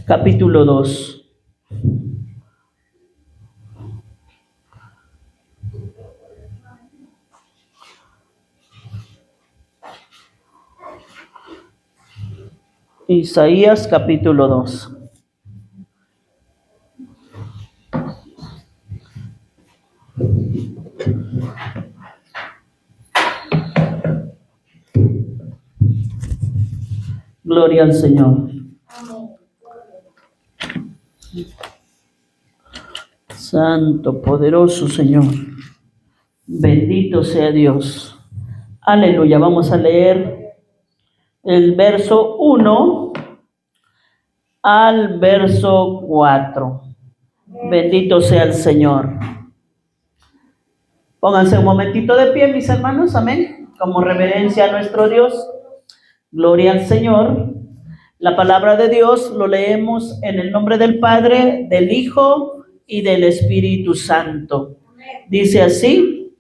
Capítulo 2. Isaías capítulo 2. Gloria al Señor. Santo, poderoso Señor. Bendito sea Dios. Aleluya. Vamos a leer el verso 1 al verso 4. Bendito sea el Señor. Pónganse un momentito de pie, mis hermanos. Amén. Como reverencia a nuestro Dios. Gloria al Señor. La palabra de Dios lo leemos en el nombre del Padre, del Hijo y del Espíritu Santo. Dice así: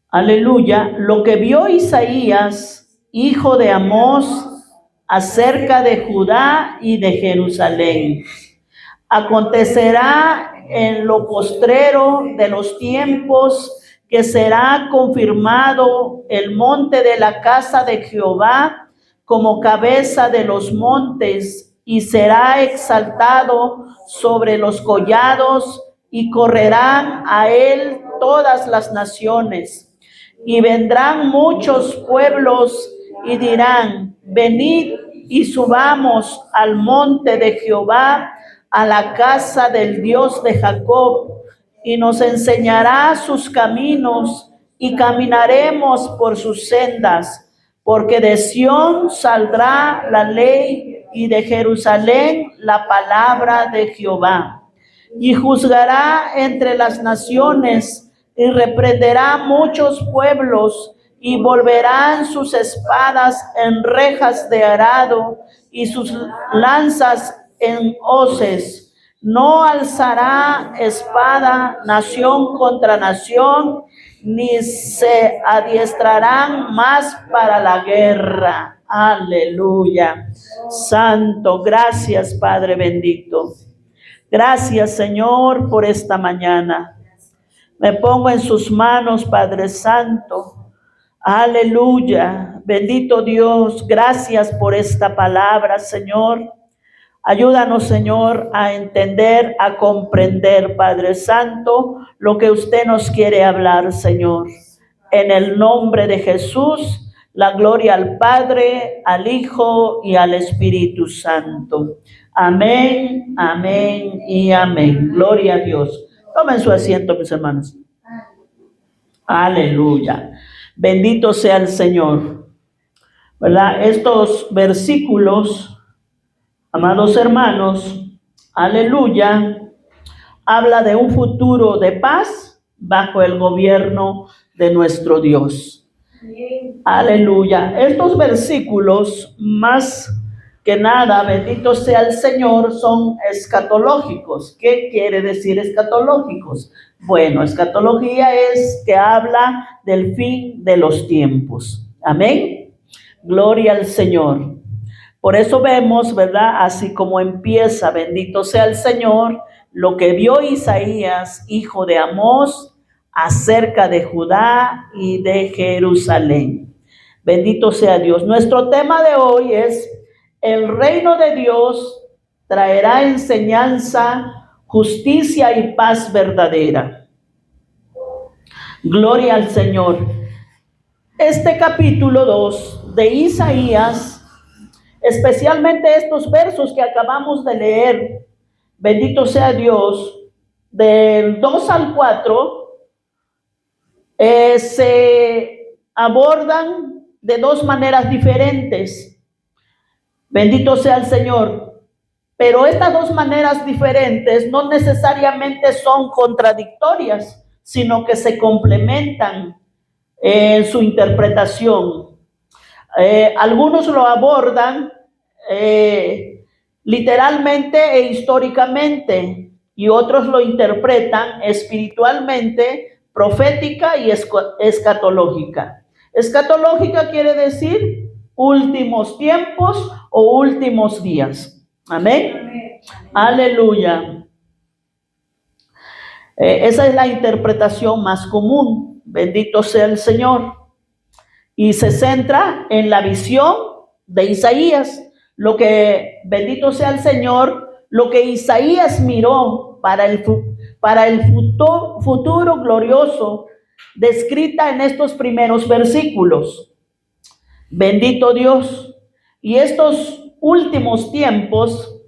aleluya. Lo que vio Isaías, hijo de Amós, acerca de Judá y de Jerusalén. Acontecerá en lo postrero de los tiempos que será confirmado el monte de la casa de Jehová como cabeza de los montes, y será exaltado sobre los collados, y correrán a él todas las naciones. Y vendrán muchos pueblos y dirán: venid y subamos al monte de Jehová, a la casa del Dios de Jacob, y nos enseñará sus caminos, y caminaremos por sus sendas. Porque de Sión saldrá la ley, y de Jerusalén la palabra de Jehová. Y juzgará entre las naciones, y reprenderá muchos pueblos, y volverán sus espadas en rejas de arado, y sus lanzas en hoces. No alzará espada nación contra nación, ni se adiestrarán más para la guerra. Aleluya. Santo, gracias, Padre bendito. Gracias, Señor, por esta mañana. Me pongo en sus manos, Padre Santo. Aleluya. Bendito Dios, gracias por esta palabra, Señor. Ayúdanos, Señor, a entender, a comprender, Padre Santo, lo que usted nos quiere hablar, Señor. En el nombre de Jesús, la gloria al Padre, al Hijo y al Espíritu Santo. Amén, amén y amén. Gloria a Dios. Tomen su asiento, mis hermanos. Aleluya. Bendito sea el Señor. ¿Verdad? Estos versículos, amados hermanos, aleluya, habla de un futuro de paz bajo el gobierno de nuestro Dios. Aleluya. Estos versículos, más que nada, bendito sea el Señor, son escatológicos. ¿Qué quiere decir escatológicos? Bueno, escatología es que habla del fin de los tiempos. Amén. Gloria al Señor. Por eso vemos, ¿verdad? Así como empieza, bendito sea el Señor, lo que vio Isaías, hijo de Amós, acerca de Judá y de Jerusalén. Bendito sea Dios. Nuestro tema de hoy es: el reino de Dios traerá enseñanza, justicia y paz verdadera. Gloria al Señor. Este capítulo 2 de Isaías, especialmente estos versos que acabamos de leer, bendito sea Dios, del 2 al 4, se abordan de dos maneras diferentes. Bendito sea el Señor. Pero estas dos maneras diferentes no necesariamente son contradictorias, sino que se complementan en su interpretación. Algunos lo abordan literalmente e históricamente, y otros lo interpretan espiritualmente, profética y escatológica. Escatológica quiere decir últimos tiempos o últimos días. Amén. Amén. Aleluya. Esa es la interpretación más común. Bendito sea el Señor. Y se centra en la visión de Isaías. Bendito sea el Señor, lo que Isaías miró para el futuro glorioso, descrita en estos primeros versículos. Bendito Dios. Y estos últimos tiempos,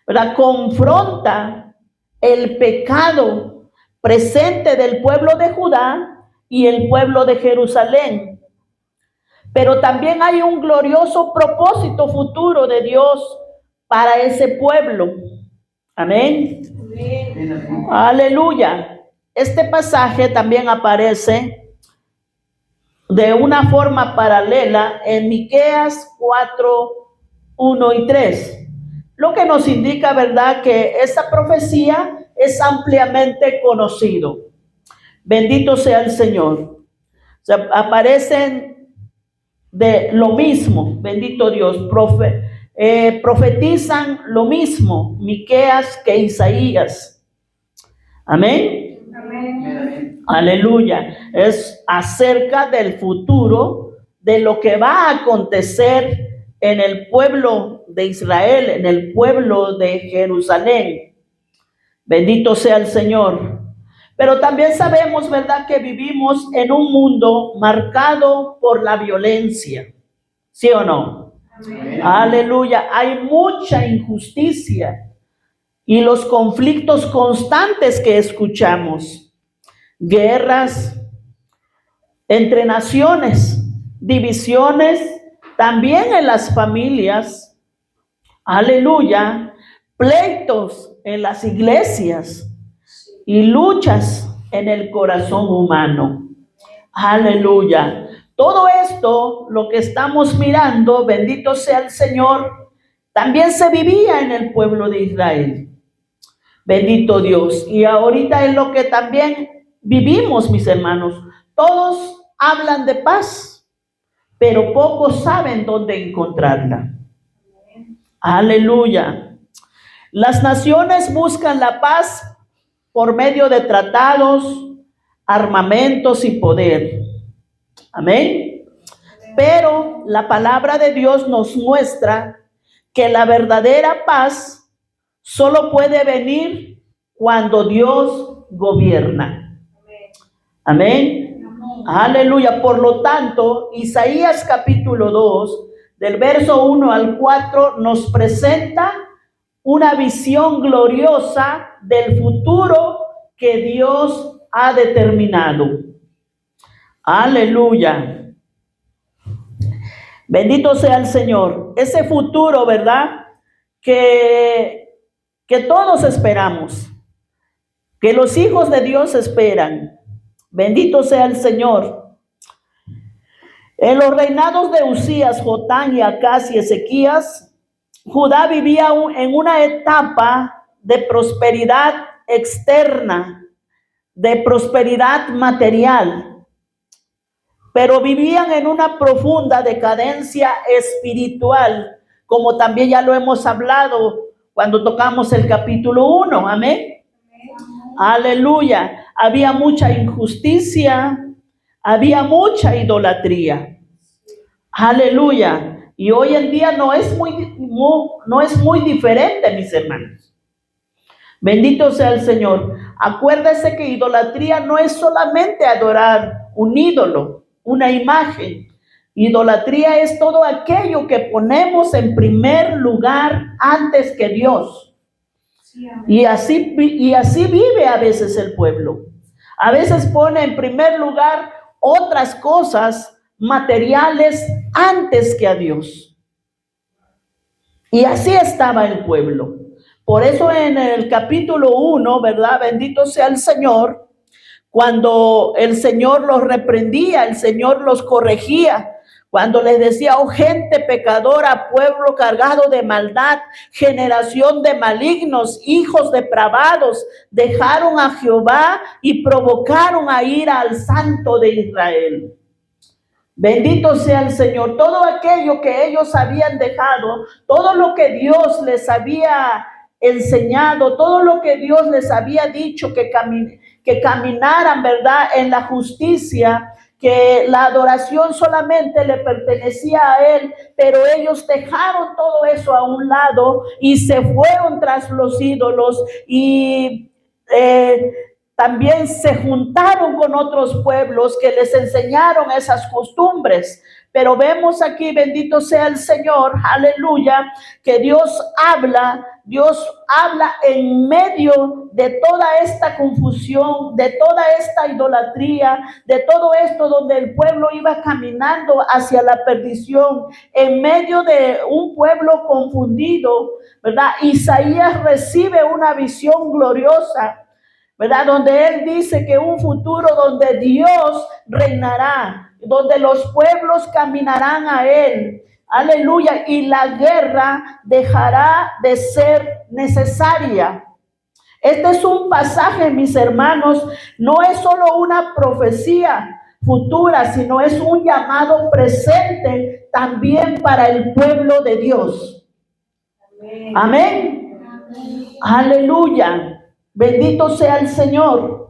¿verdad?, confronta el pecado presente del pueblo de Judá y el pueblo de Jerusalén. Pero también hay un glorioso propósito futuro de Dios para ese pueblo. Amén. Amén. Aleluya. Este pasaje también aparece de una forma paralela en Miqueas 4, 1 y 3. Lo que nos indica, ¿verdad?, que esa profecía es ampliamente conocido. Bendito sea el Señor. O sea, aparecen de lo mismo, bendito Dios, profetizan lo mismo Miqueas que Isaías. Amén. Amén. Aleluya. Es acerca del futuro, de lo que va a acontecer en el pueblo de Israel, en el pueblo de Jerusalén. Bendito sea el Señor. Pero también sabemos, ¿verdad?, que vivimos en un mundo marcado por la violencia. ¿Sí o no? Amén. Aleluya. Hay mucha injusticia y los conflictos constantes que escuchamos. Guerras entre naciones, divisiones también en las familias. Aleluya. Pleitos en las iglesias y luchas en el corazón humano. Aleluya. Todo esto, lo que estamos mirando, bendito sea el Señor, también se vivía en el pueblo de Israel. Bendito Dios. Y ahorita es lo que también vivimos, mis hermanos. Todos hablan de paz, pero pocos saben dónde encontrarla. Aleluya. Las naciones buscan la paz por medio de tratados, armamentos y poder. Amén. Pero la palabra de Dios nos muestra que la verdadera paz solo puede venir cuando Dios gobierna. Amén. Aleluya. Por lo tanto, Isaías capítulo 2, del verso 1 al 4, nos presenta una visión gloriosa del futuro que Dios ha determinado. Aleluya. Bendito sea el Señor. Ese futuro, ¿verdad?, que todos esperamos, que los hijos de Dios esperan. Bendito sea el Señor. En los reinados de Usías, Jotán y Acaz y Ezequías, Judá vivía en una etapa de prosperidad externa, de prosperidad material, pero vivían en una profunda decadencia espiritual, como también ya lo hemos hablado cuando tocamos el capítulo 1. Amén. Aleluya. Había mucha injusticia, había mucha idolatría. Aleluya. Y hoy en día no es muy diferente, mis hermanos. Bendito sea el Señor. Acuérdese que idolatría no es solamente adorar un ídolo, una imagen. Idolatría es todo aquello que ponemos en primer lugar antes que Dios. Y así vive a veces el pueblo. A veces pone en primer lugar otras cosas materiales antes que a Dios. Y así estaba el pueblo. Por eso en el capítulo 1, ¿verdad? Bendito sea el Señor. Cuando el Señor los reprendía, el Señor los corregía. Cuando les decía, oh gente pecadora, pueblo cargado de maldad, generación de malignos, hijos depravados, dejaron a Jehová y provocaron a ira al Santo de Israel. Bendito sea el Señor. Todo aquello que ellos habían dejado, todo lo que Dios les había enseñado, todo lo que Dios les había dicho que caminaran, ¿verdad?, en la justicia, que la adoración solamente le pertenecía a Él, pero ellos dejaron todo eso a un lado y se fueron tras los ídolos y también se juntaron con otros pueblos que les enseñaron esas costumbres. Pero vemos aquí, bendito sea el Señor, aleluya, que Dios habla en medio de toda esta confusión, de toda esta idolatría, de todo esto donde el pueblo iba caminando hacia la perdición, en medio de un pueblo confundido, ¿verdad? Isaías recibe una visión gloriosa, ¿verdad? Donde él dice que un futuro donde Dios reinará, donde los pueblos caminarán a él. Aleluya. Y la guerra dejará de ser necesaria. Este es un pasaje, mis hermanos, no es solo una profecía futura, sino es un llamado presente también para el pueblo de Dios. Amén. Amén. Amén. Aleluya. Bendito sea el Señor.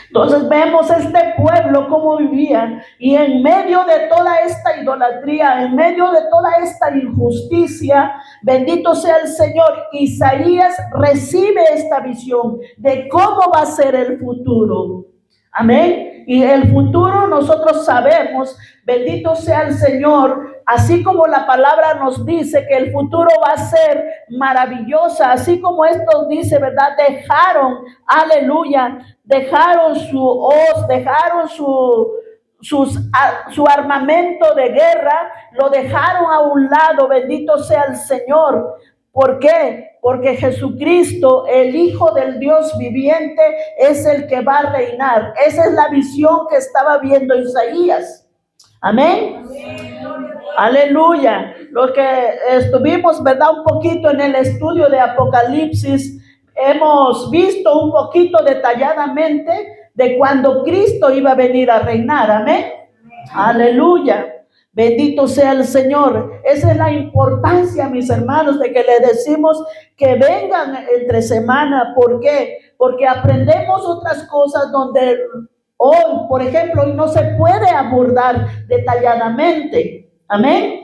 Entonces vemos este pueblo cómo vivía, y en medio de toda esta idolatría, en medio de toda esta injusticia, bendito sea el Señor, Isaías recibe esta visión de cómo va a ser el futuro. Amén. Y el futuro nosotros sabemos, bendito sea el Señor, así como la palabra nos dice que el futuro va a ser maravillosa, así como esto dice, ¿verdad? Dejaron, aleluya, dejaron su hoz, dejaron su armamento de guerra, lo dejaron a un lado, bendito sea el Señor. ¿Por qué? Porque Jesucristo, el Hijo del Dios viviente, es el que va a reinar. Esa es la visión que estaba viendo Isaías. Amén. Aleluya. Los que estuvimos, ¿verdad?, un poquito en el estudio de Apocalipsis, hemos visto un poquito detalladamente de cuando Cristo iba a venir a reinar. Amén. Aleluya. Bendito sea el Señor. Esa es la importancia, mis hermanos, de que le decimos que vengan entre semana. ¿Por qué? Porque aprendemos otras cosas donde hoy, por ejemplo, no se puede abordar detalladamente. Amén.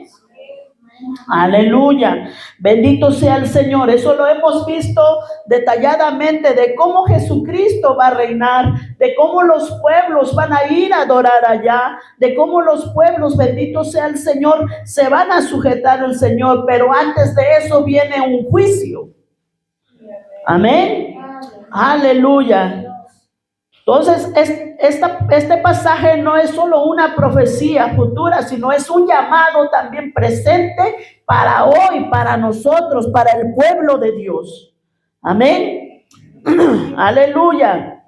Aleluya. Bendito sea el Señor. Eso lo hemos visto detalladamente, de cómo Jesucristo va a reinar, de cómo los pueblos van a ir a adorar allá, de cómo los pueblos, bendito sea el Señor, se van a sujetar al Señor. Pero antes de eso viene un juicio. Amén. Aleluya. Entonces, este pasaje no es solo una profecía futura, sino es un llamado también presente para hoy, para nosotros, para el pueblo de Dios. Amén. Aleluya.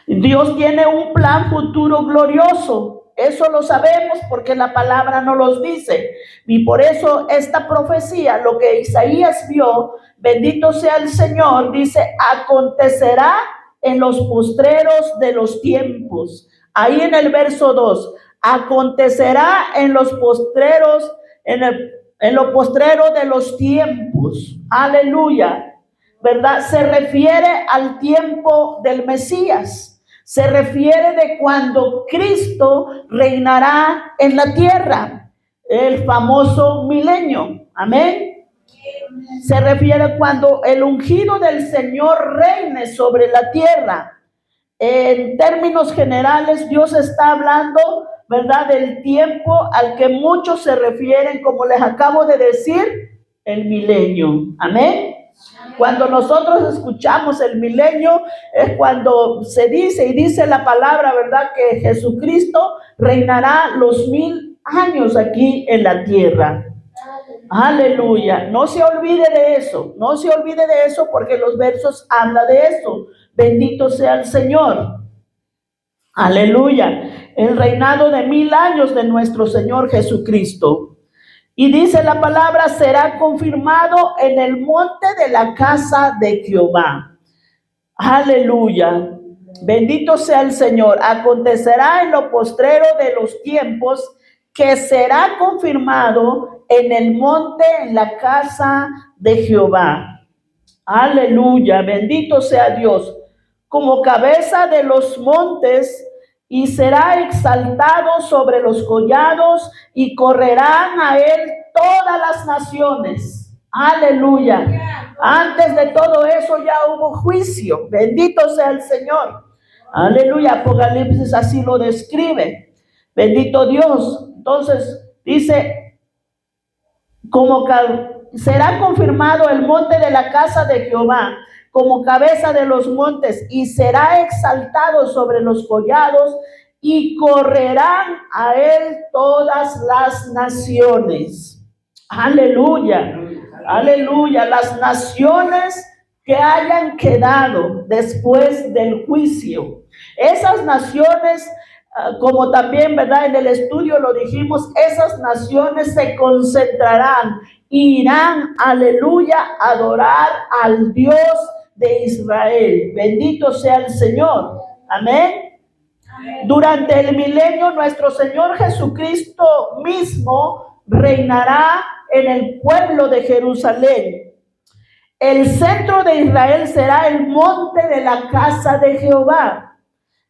Dios tiene un plan futuro glorioso. Eso lo sabemos porque la palabra nos lo dice. Y por eso esta profecía, lo que Isaías vio, bendito sea el Señor, dice, acontecerá en los postreros de los tiempos. Ahí en el verso 2, acontecerá en los postreros, en lo postrero de los tiempos. Aleluya. ¿Verdad? Se refiere al tiempo del Mesías. Se refiere de cuando Cristo reinará en la tierra, el famoso milenio. Amén. Se refiere cuando el ungido del Señor reine sobre la tierra. En términos generales, Dios está hablando, ¿verdad?, del tiempo al que muchos se refieren, como les acabo de decir, el milenio. Amén. Cuando nosotros escuchamos el milenio, es cuando se dice, y dice la palabra, ¿verdad?, que Jesucristo reinará los 1000 años aquí en la tierra. Aleluya. No se olvide de eso. No se olvide de eso, porque los versos hablan de eso. Bendito sea el Señor. Aleluya. El reinado de 1000 años de nuestro Señor Jesucristo. Y dice la palabra, será confirmado en el monte de la casa de Jehová. Aleluya. Bendito sea el Señor. Acontecerá en lo postrero de los tiempos que será confirmado en el monte, en la casa de Jehová. Aleluya, bendito sea Dios. Como cabeza de los montes, y será exaltado sobre los collados, y correrán a él todas las naciones. Aleluya. Antes de todo eso ya hubo juicio. Bendito sea el Señor. Aleluya. Apocalipsis así lo describe. Bendito Dios. Entonces dice, será confirmado el monte de la casa de Jehová como cabeza de los montes, y será exaltado sobre los collados, y correrán a él todas las naciones. Aleluya, aleluya. Las naciones que hayan quedado después del juicio, esas naciones, como también, ¿verdad? En el estudio lo dijimos, esas naciones se concentrarán, irán, aleluya, a adorar al Dios de Israel. Bendito sea el Señor. Amén. Durante el milenio, nuestro Señor Jesucristo mismo reinará en el pueblo de Jerusalén. El centro de Israel será el monte de la casa de Jehová,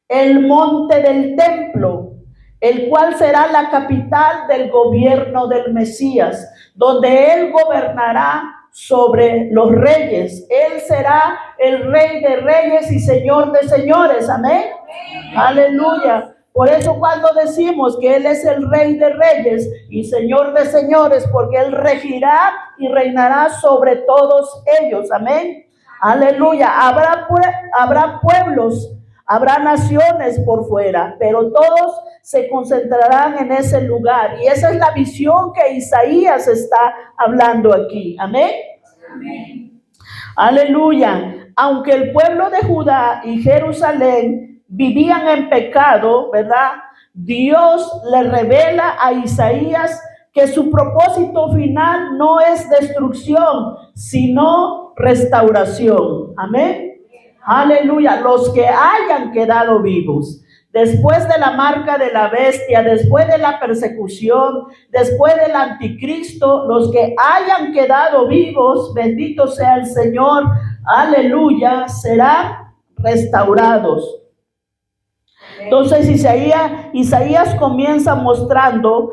el monte del templo, el cual será la capital del gobierno del Mesías, donde él gobernará sobre los reyes. Él será el Rey de reyes y Señor de señores. Amén. Aleluya. Por eso cuando decimos que él es el Rey de reyes y Señor de señores, porque él regirá y reinará sobre todos ellos. Amén. Aleluya. Habrá pueblos, habrá naciones por fuera, pero todos se concentrarán en ese lugar. Y esa es la visión que Isaías está hablando aquí. Amén. Amén. Aleluya. Aunque el pueblo de Judá y Jerusalén vivían en pecado, ¿verdad? Dios le revela a Isaías que su propósito final no es destrucción, sino restauración. Amén. Aleluya. Los que hayan quedado vivos después de la marca de la bestia, después de la persecución, después del anticristo, los que hayan quedado vivos, bendito sea el Señor, aleluya, serán restaurados. Entonces Isaías comienza mostrando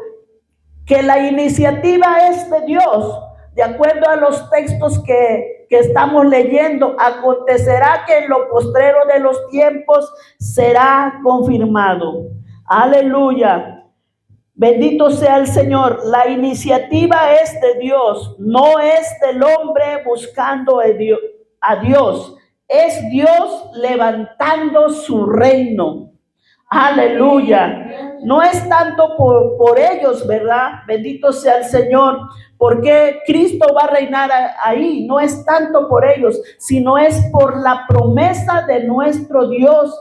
que la iniciativa es de Dios. De acuerdo a los textos que estamos leyendo, acontecerá que en lo postrero de los tiempos será confirmado. Aleluya. Bendito sea el Señor. La iniciativa es de Dios, no es del hombre buscando a Dios. Es Dios levantando su reino. Aleluya. No es tanto por ellos, ¿verdad? Bendito sea el Señor, porque Cristo va a reinar ahí. No es tanto por ellos, sino es por la promesa de nuestro Dios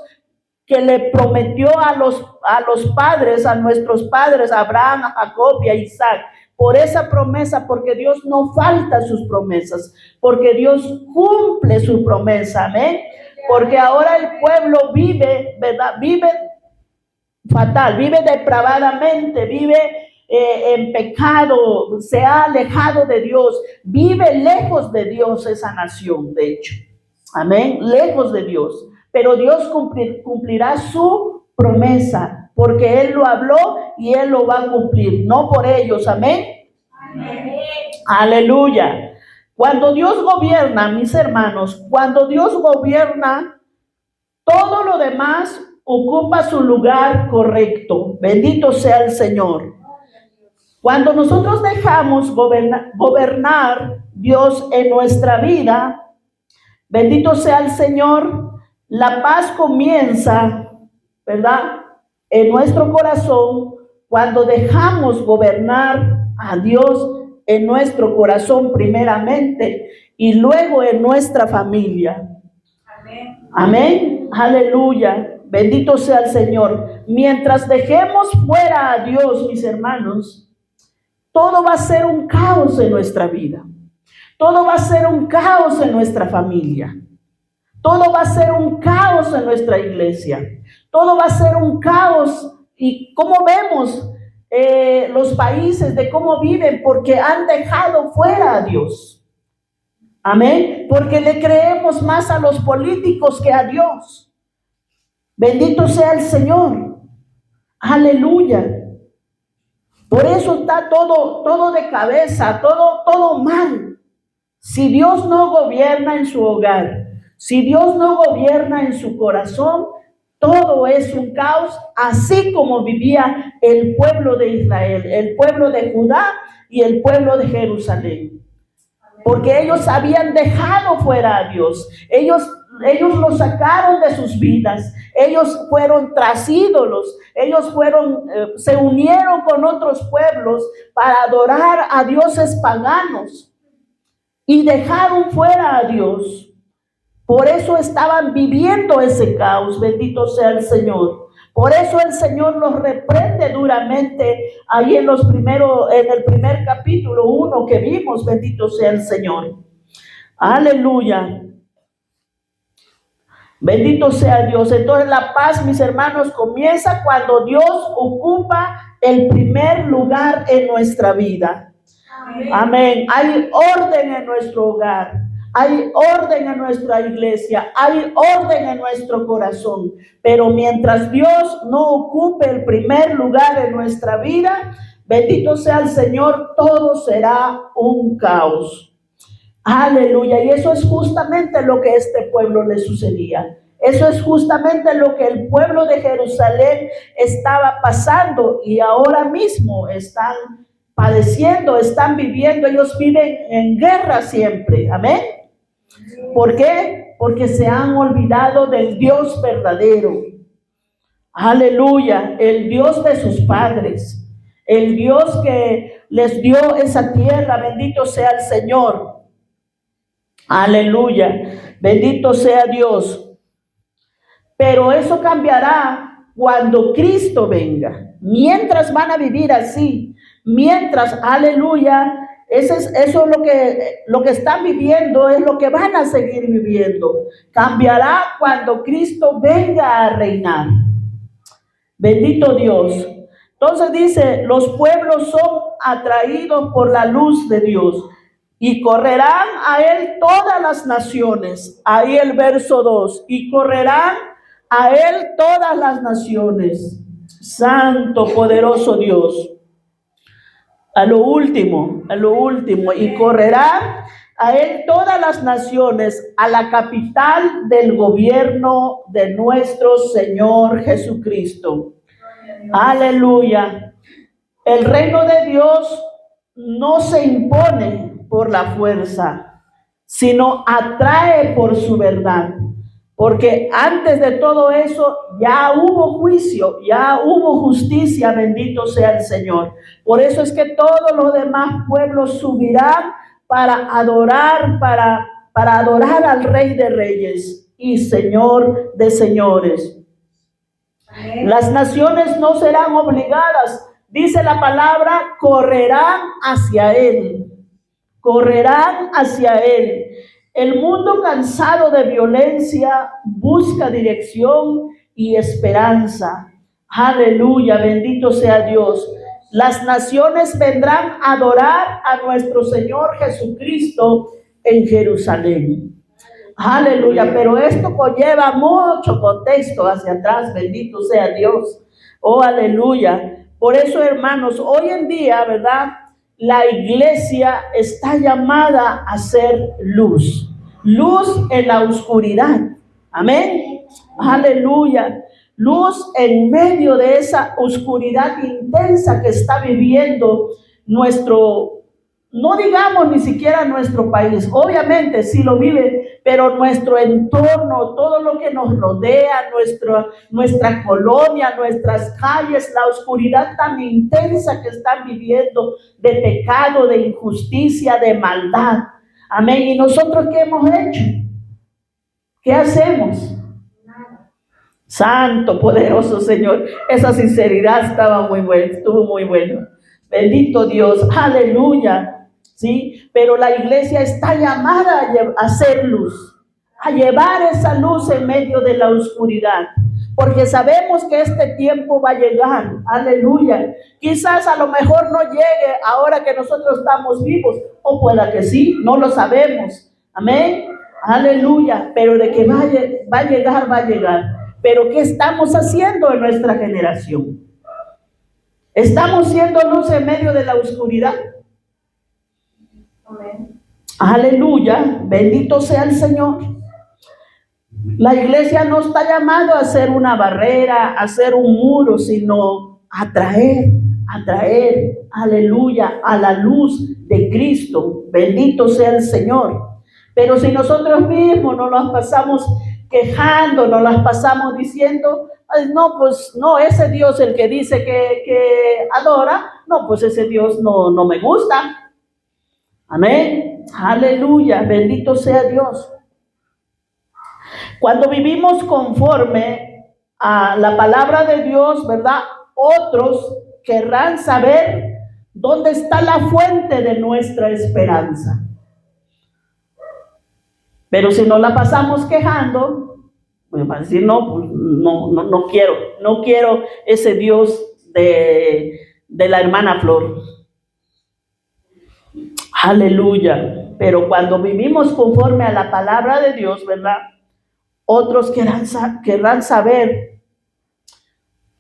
que le prometió a los padres, a nuestros padres, a Abraham, a Jacob y a Isaac. Por esa promesa, porque Dios no falta sus promesas, porque Dios cumple su promesa. Amén. Porque ahora el pueblo vive, ¿verdad? Vive fatal, vive depravadamente, vive en pecado, se ha alejado de Dios, vive lejos de Dios esa nación, de hecho. Amén, lejos de Dios. Pero Dios cumplirá su promesa, porque Él lo habló y Él lo va a cumplir, no por ellos. Amén. Amén. Aleluya. Cuando Dios gobierna, mis hermanos, cuando Dios gobierna, todo lo demás ocupa su lugar correcto. Bendito sea el Señor. Cuando nosotros dejamos gobernar Dios en nuestra vida, bendito sea el Señor, la paz comienza, ¿verdad? En nuestro corazón, cuando dejamos gobernar a Dios en nuestro corazón primeramente y luego en nuestra familia. Amén. Amén. Aleluya. Bendito sea el Señor. Mientras dejemos fuera a Dios, mis hermanos, todo va a ser un caos en nuestra vida. Todo va a ser un caos en nuestra familia. Todo va a ser un caos en nuestra iglesia. Todo va a ser un caos. ¿Y cómo vemos los países de cómo viven? Porque han dejado fuera a Dios. Amén. Porque le creemos más a los políticos que a Dios. Bendito sea el Señor. Aleluya. Por eso está todo de cabeza, todo mal. Si Dios no gobierna en su hogar, si Dios no gobierna en su corazón, todo es un caos, así como vivía el pueblo de Israel, el pueblo de Judá y el pueblo de Jerusalén. Porque ellos habían dejado fuera a Dios. Ellos lo sacaron de sus vidas. Ellos fueron tras ídolos. Ellos se unieron con otros pueblos para adorar a dioses paganos. Y dejaron fuera a Dios. Por eso estaban viviendo ese caos. Bendito sea el Señor. Por eso el Señor los reprende duramente ahí en el primer capítulo 1 que vimos. Bendito sea el Señor. Aleluya. Bendito sea Dios. Entonces la paz, mis hermanos, comienza cuando Dios ocupa el primer lugar en nuestra vida. Amén. Hay orden en nuestro hogar. Hay orden en nuestra iglesia, hay orden en nuestro corazón, pero mientras Dios no ocupe el primer lugar en nuestra vida, bendito sea el Señor, todo será un caos. Aleluya, y eso es justamente lo que a este pueblo le sucedía. Eso es justamente lo que el pueblo de Jerusalén estaba pasando y ahora mismo están padeciendo, están viviendo. Ellos viven en guerra siempre, amén. ¿Por qué? Porque se han olvidado del Dios verdadero. Aleluya, el Dios de sus padres, el Dios que les dio esa tierra. Bendito sea el Señor. Aleluya, bendito sea Dios. Pero eso cambiará cuando Cristo venga. Mientras van a vivir así, mientras, aleluya, eso es lo que están viviendo, es lo que van a seguir viviendo. Cambiará cuando Cristo venga a reinar. Bendito Dios. Entonces dice, los pueblos son atraídos por la luz de Dios y correrán a él todas las naciones. Ahí el verso 2, y correrán a él todas las naciones. Santo, poderoso Dios. A lo último, y correrán a él todas las naciones, a la capital del gobierno de nuestro Señor Jesucristo. Aleluya. El reino de Dios no se impone por la fuerza, sino atrae por su verdad. Porque antes de todo eso ya hubo juicio, ya hubo justicia, bendito sea el Señor. Por eso es que todos los demás pueblos subirán para adorar, para adorar al Rey de Reyes y Señor de Señores. Amén. Las naciones no serán obligadas, dice la palabra, correrán hacia Él. Correrán hacia Él. El mundo cansado de violencia busca dirección y esperanza. Aleluya, bendito sea Dios. Las naciones vendrán a adorar a nuestro Señor Jesucristo en Jerusalén. Aleluya, pero esto conlleva mucho contexto hacia atrás, bendito sea Dios. Oh, aleluya. Por eso, hermanos, hoy en día, ¿verdad? La iglesia está llamada a ser luz. Luz en la oscuridad. Amén. Aleluya. Luz en medio de esa oscuridad intensa que está viviendo no digamos ni siquiera nuestro país. Obviamente sí lo vive, pero nuestro entorno, todo lo que nos rodea, nuestra colonia, nuestras calles, la oscuridad tan intensa que están viviendo de pecado, de injusticia, de maldad. Amén. ¿Y nosotros qué hemos hecho? ¿Qué hacemos? Santo, poderoso Señor. Esa sinceridad estuvo muy buena. Bendito Dios. Aleluya. ¿Sí? Pero la iglesia está llamada a ser luz. a llevar esa luz en medio de la oscuridad. Porque sabemos que este tiempo va a llegar, aleluya. Quizás a lo mejor no llegue ahora que nosotros estamos vivos, o pueda que sí, no lo sabemos, amén, aleluya. Pero de que va a llegar, va a llegar. Pero ¿qué estamos haciendo en nuestra generación? ¿Estamos siendo luz en medio de la oscuridad? Amén. Aleluya, bendito sea el Señor. La iglesia no está llamada a hacer una barrera, a hacer un muro, sino a traer, aleluya, a la luz de Cristo. Bendito sea el Señor. Pero si nosotros mismos nos las pasamos quejando, nos las pasamos diciendo, "Ay, no, pues no, ese Dios el que dice que adora, no, pues ese Dios no me gusta". Amén, aleluya, bendito sea Dios. Cuando vivimos conforme a la palabra de Dios, ¿verdad? Otros querrán saber dónde está la fuente de nuestra esperanza. Pero si nos la pasamos quejando, pues va a decir, no, pues no quiero ese Dios de la hermana Flor. Aleluya. Pero cuando vivimos conforme a la palabra de Dios, ¿verdad? Otros querrán saber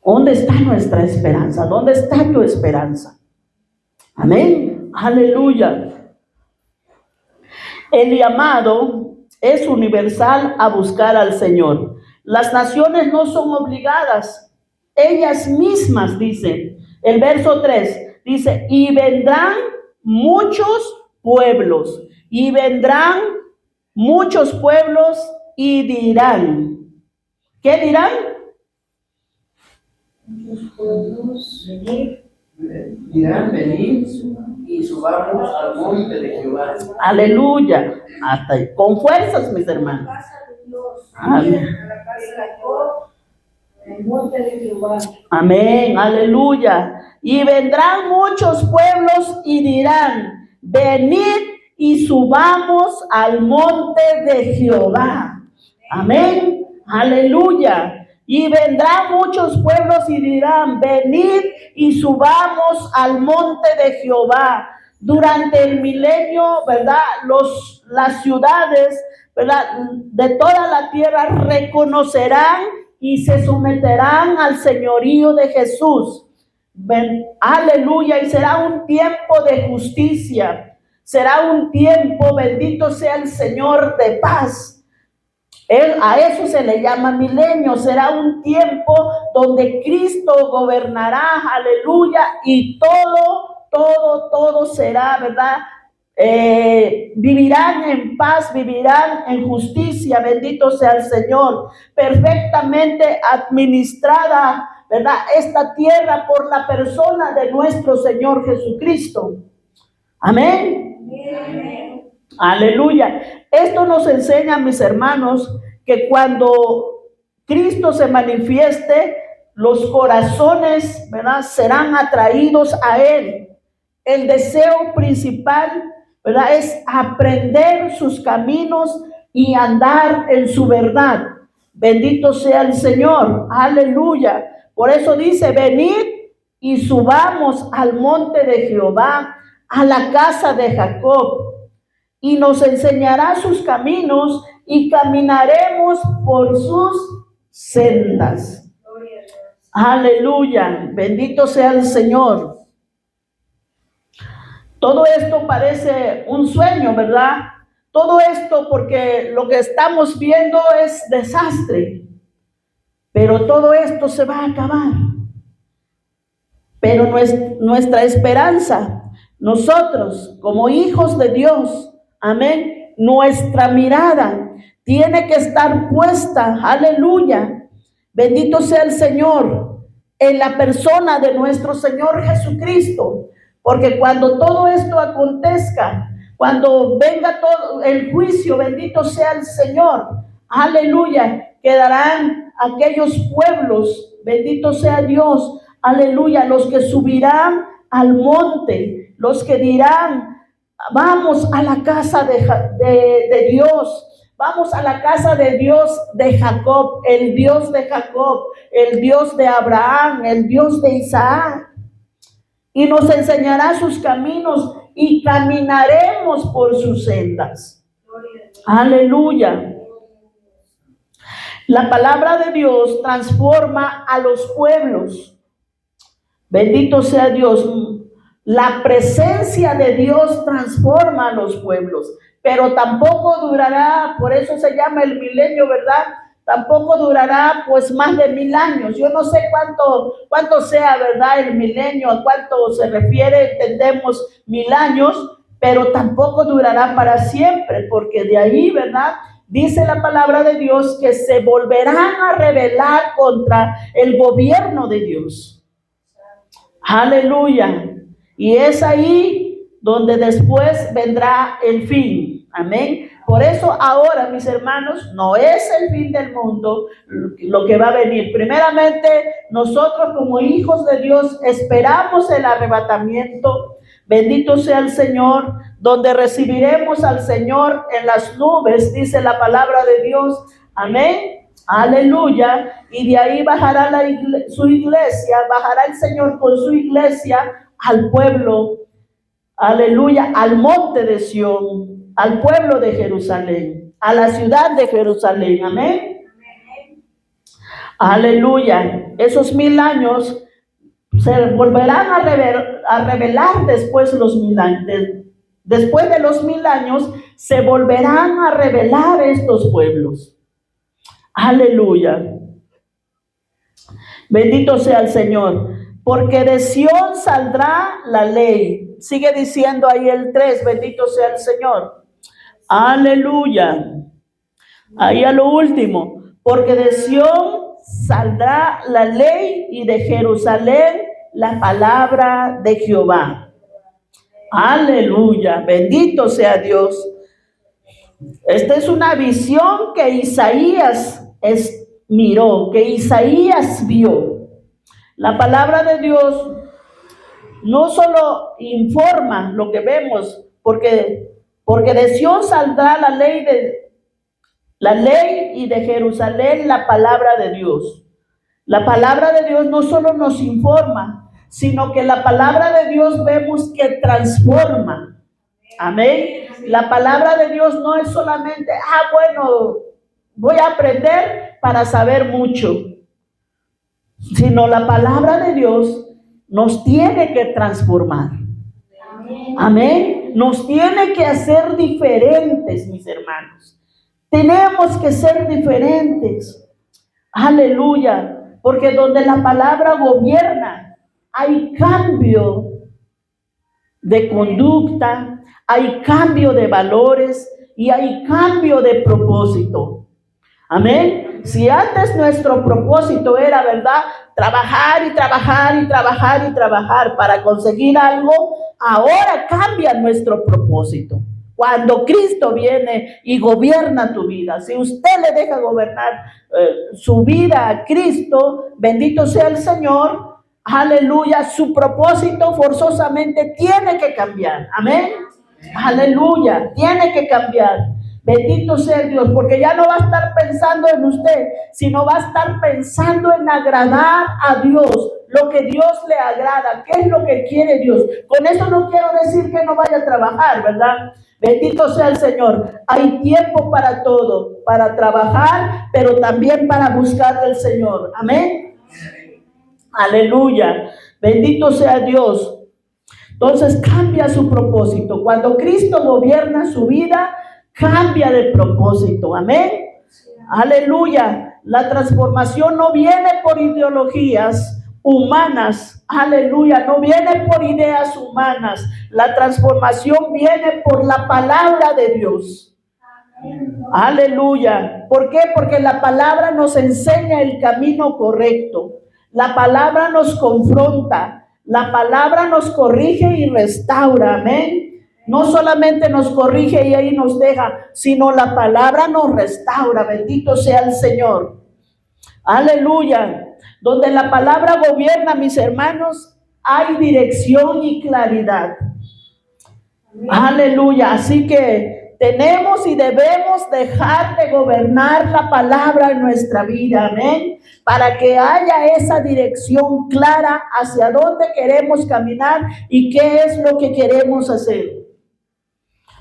dónde está nuestra esperanza, dónde está tu esperanza. Amén. Aleluya. El llamado es universal a buscar al Señor. Las naciones no son obligadas, ellas mismas, dice el verso 3, dice, y vendrán muchos pueblos, y vendrán muchos pueblos y dirán. ¿Qué dirán? Muchos pueblos venir. Dirán, venid y subamos al monte de Jehová. Aleluya. Hasta ahí. Con fuerzas, mis hermanos. A la casa de Dios. Amén. A la casa de Jacob. El monte de Jehová. Amén. Aleluya. Y vendrán muchos pueblos y dirán, venid y subamos al monte de Jehová. Amén. Aleluya. Y vendrán muchos pueblos y dirán, venid y subamos al monte de Jehová. Durante el milenio, ¿verdad? Las ciudades, ¿verdad? De toda la tierra reconocerán y se someterán al señorío de Jesús. Aleluya. Y será un tiempo de justicia. Será un tiempo, bendito sea el Señor, de paz. A eso se le llama milenio. Será un tiempo donde Cristo gobernará, aleluya, y todo será, ¿verdad? Vivirán en paz, vivirán en justicia, bendito sea el Señor. Perfectamente administrada, ¿verdad? Esta tierra por la persona de nuestro Señor Jesucristo. Amén. Amén. Aleluya. Esto nos enseña, mis hermanos, que cuando Cristo se manifieste, los corazones, ¿verdad?, serán atraídos a Él. El deseo principal, ¿verdad?, es aprender sus caminos y andar en su verdad. Bendito sea el Señor. Aleluya. Por eso dice, venid y subamos al monte de Jehová, a la casa de Jacob, y nos enseñará sus caminos y caminaremos por sus sendas. Aleluya, bendito sea el Señor. Todo esto parece un sueño, ¿verdad? Todo esto porque lo que estamos viendo es desastre, pero todo esto se va a acabar. Pero nuestra esperanza, nosotros como hijos de Dios, amén, nuestra mirada tiene que estar puesta, aleluya, bendito sea el Señor, en la persona de nuestro Señor Jesucristo. Porque cuando todo esto acontezca, cuando venga todo el juicio, bendito sea el Señor, aleluya, quedarán aquellos pueblos, bendito sea Dios, aleluya, los que subirán al monte, los que dirán, vamos a la casa de Dios, Vamos a la casa de Dios de Jacob, el Dios de Jacob, el Dios de Abraham, el Dios de Isaac. Y nos enseñará sus caminos y caminaremos por sus sendas. Aleluya. La palabra de Dios transforma a los pueblos. Bendito sea Dios. La presencia de Dios transforma a los pueblos, pero tampoco durará, por eso se llama el milenio, ¿verdad? Tampoco durará pues más de 1000 años. Yo no sé cuánto sea, ¿verdad? El milenio, a cuánto se refiere, entendemos 1000 años, pero tampoco durará para siempre, porque de ahí, ¿verdad? Dice la palabra de Dios que se volverán a rebelar contra el gobierno de Dios. Aleluya. Y es ahí donde después vendrá el fin. Amén. Por eso ahora, mis hermanos, no es el fin del mundo lo que va a venir. Primeramente, nosotros como hijos de Dios esperamos el arrebatamiento. Bendito sea el Señor, donde recibiremos al Señor en las nubes, dice la palabra de Dios. Amén. Aleluya. Y de ahí bajará su iglesia, bajará el Señor con su iglesia al pueblo, aleluya, al monte de Sión, al pueblo de Jerusalén, a la ciudad de Jerusalén. Amén. Aleluya. Esos 1000 años se volverán a revelar después los 1000 años. Después de los 1000 años se volverán a revelar estos pueblos. Aleluya. Bendito sea el Señor. Porque de Sión saldrá la ley. Sigue diciendo ahí el 3, bendito sea el Señor. Aleluya. Ahí a lo último. Porque de Sión saldrá la ley y de Jerusalén la palabra de Jehová. Aleluya. Bendito sea Dios. Esta es una visión que Isaías miró, que Isaías vio. La palabra de Dios no solo informa lo que vemos, porque de Sión saldrá la ley y de Jerusalén la palabra de Dios. La palabra de Dios no solo nos informa, sino que la palabra de Dios vemos que transforma. Amén. La palabra de Dios no es solamente, bueno, voy a aprender para saber mucho, sino la palabra de Dios nos tiene que transformar. Amén. Nos tiene que hacer diferentes, mis hermanos. Tenemos que ser diferentes. Aleluya. Porque donde la palabra gobierna, hay cambio de conducta, hay cambio de valores y hay cambio de propósito. Amén. Si antes nuestro propósito era, ¿verdad?, trabajar y trabajar y trabajar y trabajar para conseguir algo, ahora cambia nuestro propósito. Cuando Cristo viene y gobierna tu vida, si usted le deja gobernar su vida a Cristo, bendito sea el Señor, aleluya, su propósito forzosamente tiene que cambiar. Amén. Aleluya, tiene que cambiar. Bendito sea Dios, porque ya no va a estar pensando en usted, sino va a estar pensando en agradar a Dios, lo que Dios le agrada, qué es lo que quiere Dios. Con eso no quiero decir que no vaya a trabajar, ¿verdad? Bendito sea el Señor. Hay tiempo para todo, para trabajar, pero también para buscar al Señor. Amén. Aleluya. Bendito sea Dios. Entonces cambia su propósito. Cuando Cristo gobierna su vida, cambia de propósito. Amén. Aleluya. La transformación no viene por ideologías humanas. Aleluya. No viene por ideas humanas. La transformación viene por la palabra de Dios. Aleluya. ¿Por qué? Porque la palabra nos enseña el camino correcto. La palabra nos confronta. La palabra nos corrige y restaura. Amén. No solamente nos corrige y ahí nos deja, sino la palabra nos restaura. Bendito sea el Señor. Aleluya. Donde la palabra gobierna, mis hermanos, hay dirección y claridad. Aleluya. Así que Tenemos y debemos dejar de gobernar la palabra en nuestra vida, amén, para que haya esa dirección clara hacia dónde queremos caminar y qué es lo que queremos hacer.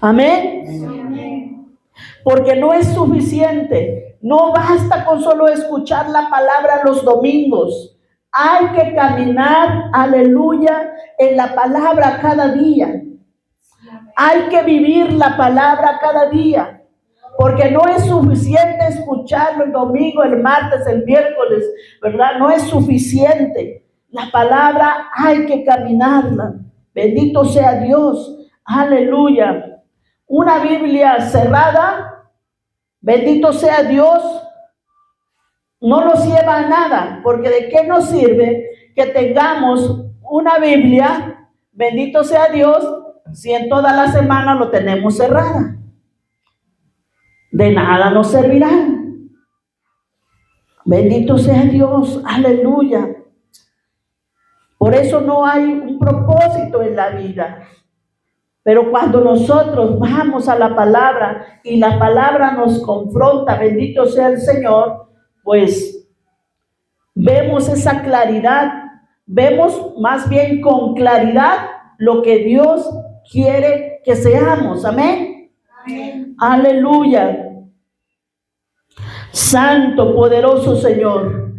Amén. Porque no es suficiente, no basta con solo escuchar la palabra los domingos. Hay que caminar, aleluya, en la palabra cada día. Hay que vivir la palabra cada día, porque no es suficiente escucharlo el domingo, el martes, el miércoles, ¿verdad? No es suficiente. La palabra hay que caminarla. Bendito sea Dios. Aleluya. Una Biblia cerrada, bendito sea Dios, no nos lleva a nada, porque ¿de qué nos sirve que tengamos una Biblia, bendito sea Dios, si en toda la semana lo tenemos cerrada? De nada nos servirá. Bendito sea Dios, aleluya. Por eso no hay un propósito en la vida. Pero cuando nosotros vamos a la palabra y la palabra nos confronta, bendito sea el Señor, pues vemos esa claridad, vemos más bien con claridad lo que Dios quiere que seamos. Amén. Amén. Aleluya. Santo, poderoso Señor.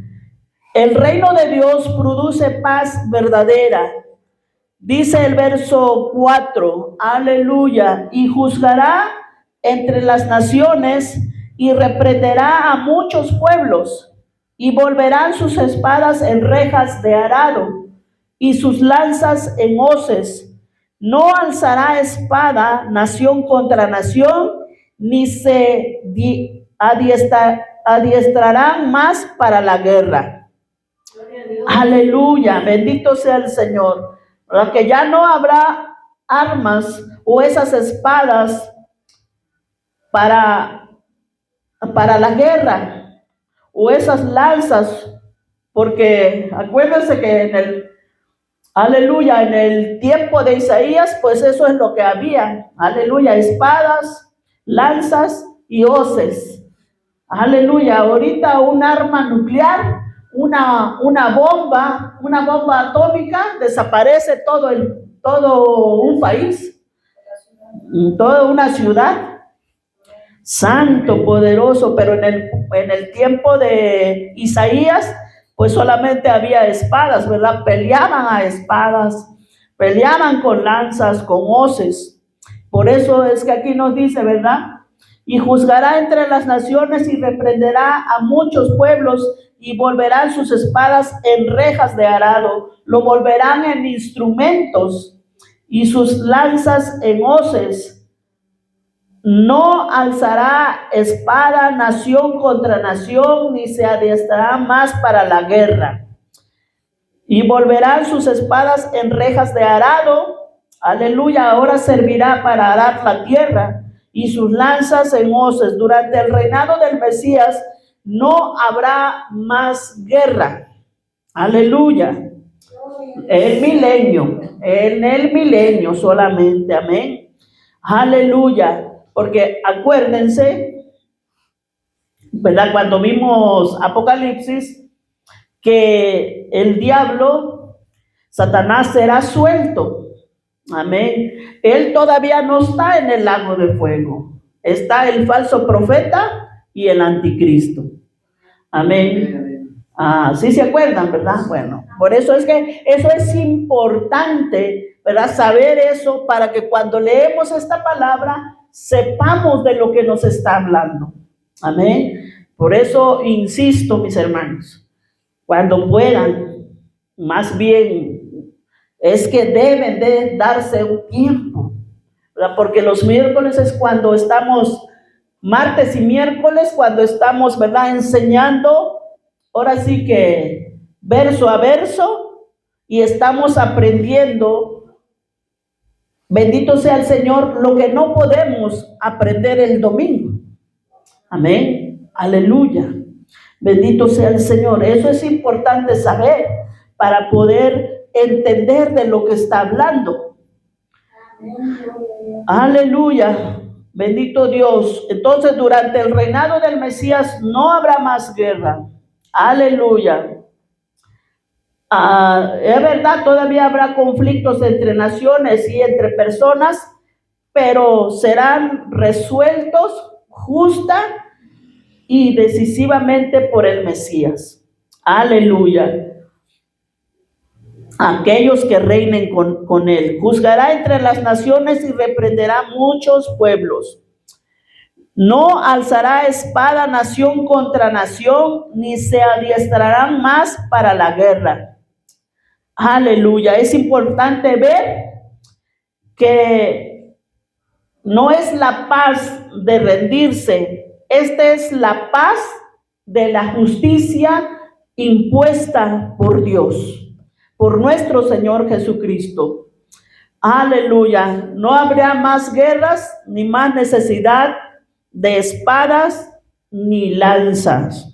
El reino de Dios produce paz verdadera. Dice el verso 4, aleluya, y juzgará entre las naciones y reprenderá a muchos pueblos, y volverán sus espadas en rejas de arado y sus lanzas en hoces. No alzará espada nación contra nación, ni se adiestrarán más para la guerra. Aleluya, bendito sea el Señor. Que ya no habrá armas o esas espadas para la guerra o esas lanzas, porque acuérdense que en el tiempo de Isaías, pues eso es lo que había, aleluya, espadas, lanzas y hoces, aleluya. Ahorita un arma nuclear, una bomba atómica, desaparece todo un país, toda una ciudad. Santo, poderoso. Pero en el tiempo de Isaías, pues solamente había espadas, ¿verdad? Peleaban a espadas, peleaban con lanzas, con hoces. Por eso es que aquí nos dice, ¿verdad? Y juzgará entre las naciones y reprenderá a muchos pueblos, y volverán sus espadas en rejas de arado, lo volverán en instrumentos y sus lanzas en hoces. No alzará espada nación contra nación, ni se adiestrará más para la guerra. Y volverán sus espadas en rejas de arado, aleluya, ahora servirá para arar la tierra, y sus lanzas en hoces. Durante el reinado del Mesías no habrá más guerra. Aleluya. En el milenio solamente, amén. Aleluya. Porque acuérdense, ¿verdad? Cuando vimos Apocalipsis, que el diablo, Satanás, será suelto. Amén. Él todavía no está en el lago de fuego. Está el falso profeta y el anticristo. Amén. Sí se acuerdan, ¿verdad? Bueno, por eso es que eso es importante, ¿verdad? Saber eso para que cuando leemos esta palabra sepamos de lo que nos está hablando. Amén. Por eso insisto, mis hermanos, cuando puedan, más bien es que deben de darse un tiempo, ¿verdad? Porque los miércoles es cuando estamos, martes y miércoles, cuando estamos, ¿verdad?, enseñando, ahora sí que verso a verso, y estamos aprendiendo, bendito sea el Señor, lo que no podemos aprender el domingo. Amén. Aleluya. Bendito sea el Señor. Eso es importante saber para poder entender de lo que está hablando. Aleluya. Bendito Dios. Entonces, durante el reinado del Mesías no habrá más guerra. Aleluya. Es verdad, todavía habrá conflictos entre naciones y entre personas, pero serán resueltos justa y decisivamente por el Mesías. Aleluya. Aquellos que reinen con él. Juzgará entre las naciones y reprenderá muchos pueblos. No alzará espada nación contra nación, ni se adiestrarán más para la guerra. Aleluya. Es importante ver que no es la paz de rendirse. Esta es la paz de la justicia impuesta por Dios, por nuestro Señor Jesucristo. Aleluya. No habrá más guerras, ni más necesidad de espadas, ni lanzas.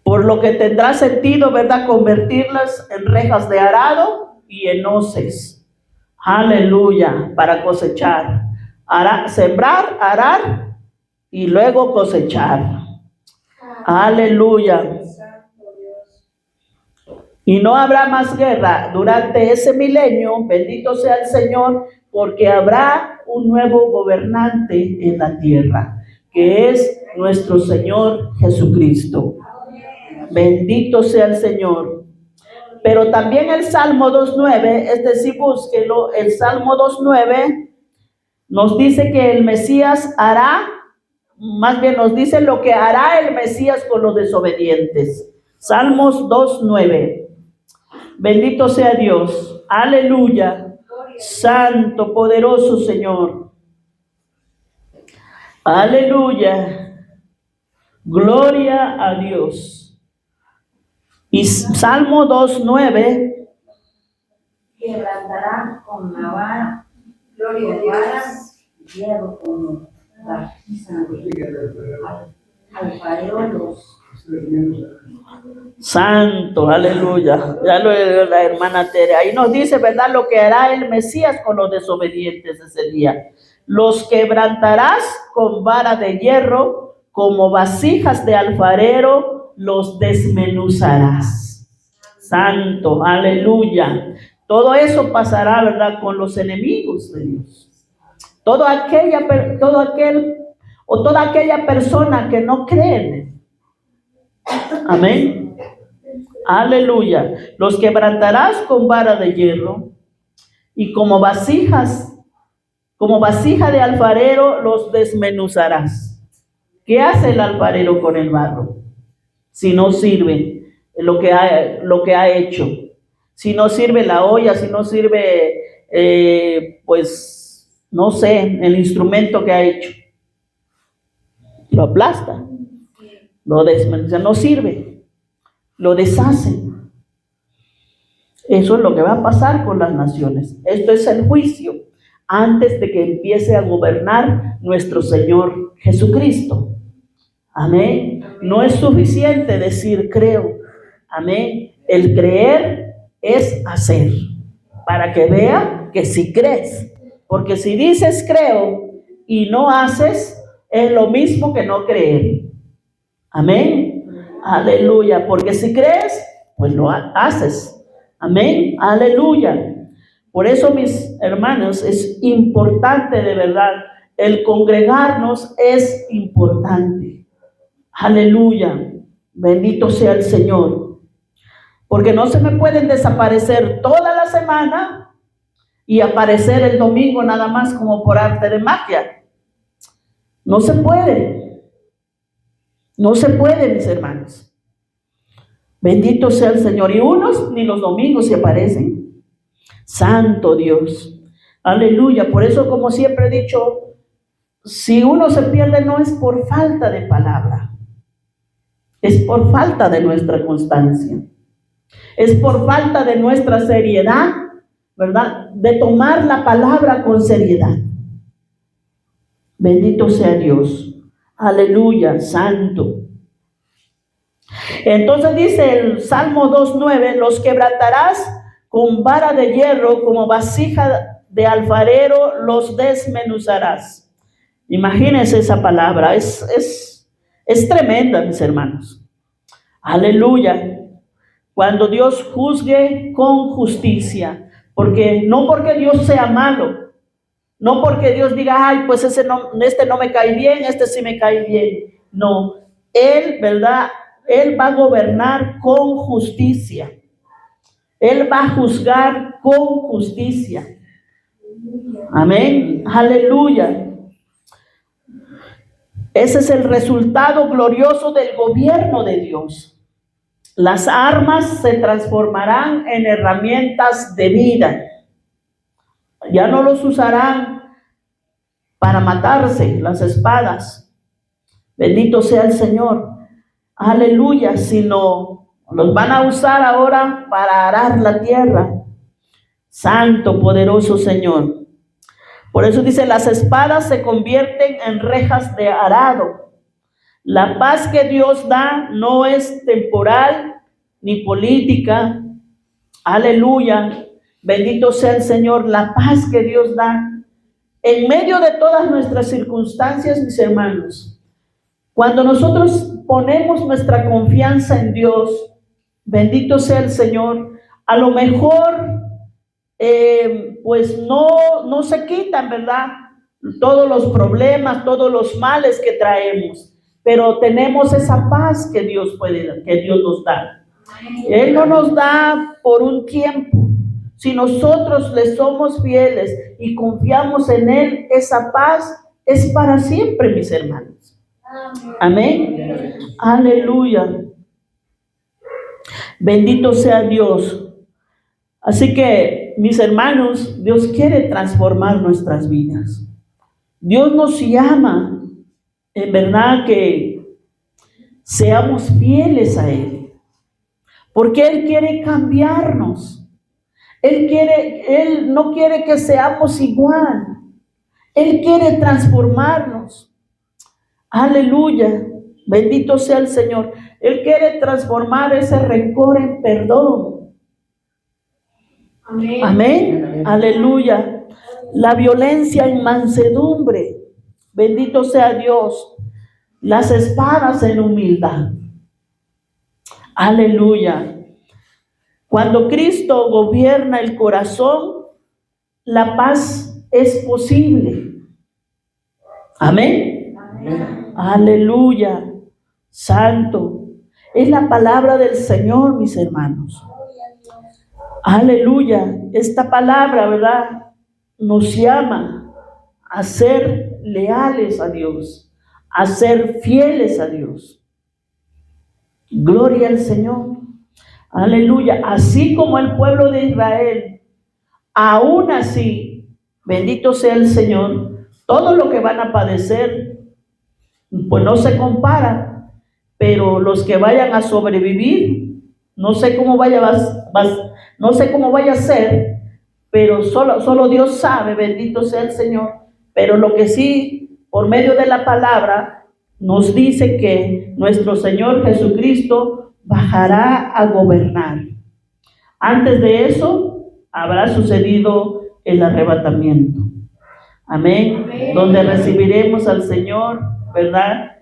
Por lo que tendrá sentido, ¿verdad?, convertirlas en rejas de arado y en hoces. Aleluya. Para cosechar. Sembrar, arar y luego cosechar. Aleluya. Y no habrá más guerra durante ese milenio, bendito sea el Señor, porque habrá un nuevo gobernante en la tierra, que es nuestro Señor Jesucristo. Bendito sea el Señor. Pero también el Salmo 2.9, es decir, búsquelo, el Salmo 2.9 nos dice que el Mesías hará, más bien nos dice lo que hará el Mesías con los desobedientes. Salmos 2.9. Bendito sea Dios. Aleluya. Santo, poderoso Señor. Aleluya. Gloria a Dios. Y Salmo 2.9. Quebrantará con la vara, gloria de varas, hierro con alfareros. Santo, aleluya. Ya lo dio la hermana Tere. Ahí nos dice, ¿verdad?, lo que hará el Mesías con los desobedientes ese día. Los quebrantarás con vara de hierro, como vasijas de alfarero, los desmenuzarás. Santo, aleluya. Todo eso pasará, ¿verdad?, con los enemigos de Dios. Toda aquella persona que no cree en él. Amén. Aleluya. Los quebrantarás con vara de hierro y como vasija de alfarero los desmenuzarás. ¿Qué hace el alfarero con el barro? Si no sirve lo que ha hecho, si no sirve la olla, si no sirve, pues, no sé, el instrumento que ha hecho, lo aplasta. Lo desmenuza, no sirve, lo deshace. Eso es lo que va a pasar con las naciones. Esto es el juicio antes de que empiece a gobernar nuestro Señor Jesucristo. Amén. No es suficiente decir creo. Amén. El creer es hacer, para que vea que sí crees. Porque si dices creo y no haces, es lo mismo que no creer. Amén. Aleluya. Porque si crees, pues lo haces. Amén. Aleluya. Por eso, mis hermanos, es importante de verdad. El congregarnos es importante. Aleluya. Bendito sea el Señor. Porque no se me pueden desaparecer toda la semana y aparecer el domingo nada más como por arte de magia. No se puede. No se puede, mis hermanos. Bendito sea el Señor. Y unos ni los domingos se aparecen. Santo Dios. Aleluya. Por eso, como siempre he dicho, si uno se pierde no es por falta de palabra. Es por falta de nuestra constancia. Es por falta de nuestra seriedad, ¿verdad? De tomar la palabra con seriedad. Bendito sea Dios. Aleluya, santo. Entonces dice el Salmo 2.9, los quebrantarás con vara de hierro, como vasija de alfarero los desmenuzarás. Imagínense esa palabra, es tremenda, mis hermanos. Aleluya. Cuando Dios juzgue con justicia, no porque Dios sea malo, no porque Dios diga, ay, pues este no me cae bien, este sí me cae bien. No, Él, ¿verdad? Él va a gobernar con justicia. Él va a juzgar con justicia. Amén. Aleluya. Ese es el resultado glorioso del gobierno de Dios. Las armas se transformarán en herramientas de vida. Ya no los usarán para matarse, las espadas. Bendito sea el Señor. Aleluya. Sino los van a usar ahora para arar la tierra. Santo, poderoso Señor. Por eso dice, las espadas se convierten en rejas de arado. La paz que Dios da no es temporal ni política. Aleluya. Bendito sea el Señor. La paz que Dios da en medio de todas nuestras circunstancias, mis hermanos. Cuando nosotros ponemos nuestra confianza en Dios, bendito sea el Señor, a lo mejor pues no se quitan, ¿verdad? Todos los problemas, todos los males que traemos. Pero tenemos esa paz que Dios nos da. Él no nos da por un tiempo. Si nosotros le somos fieles y confiamos en Él, esa paz es para siempre, mis hermanos. Amén. Aleluya. Bendito sea Dios. Así que, mis hermanos, Dios quiere transformar nuestras vidas. Dios nos llama, en verdad, que seamos fieles a Él, porque Él quiere cambiarnos. Él no quiere que seamos igual. Él quiere transformarnos. Aleluya. Bendito sea el Señor. Él quiere transformar ese rencor en perdón. Amén. Amén. Aleluya. La violencia en mansedumbre. Bendito sea Dios. Las espadas en humildad. Aleluya. Cuando Cristo gobierna el corazón, la paz es posible. Amén. Amén. Aleluya. Santo. Es la palabra del Señor, mis hermanos. Aleluya. Esta palabra, ¿verdad?, nos llama a ser leales a Dios, a ser fieles a Dios. Gloria al Señor. Aleluya. Así como el pueblo de Israel, aún así, bendito sea el Señor, todo lo que van a padecer, pues no se compara, pero los que vayan a sobrevivir, no sé cómo vaya a ser, pero solo Dios sabe, bendito sea el Señor. Pero lo que sí, por medio de la palabra, nos dice que nuestro Señor Jesucristo bajará a gobernar. Antes de eso, habrá sucedido el arrebatamiento. Amén. Amén. Donde recibiremos al Señor, ¿verdad?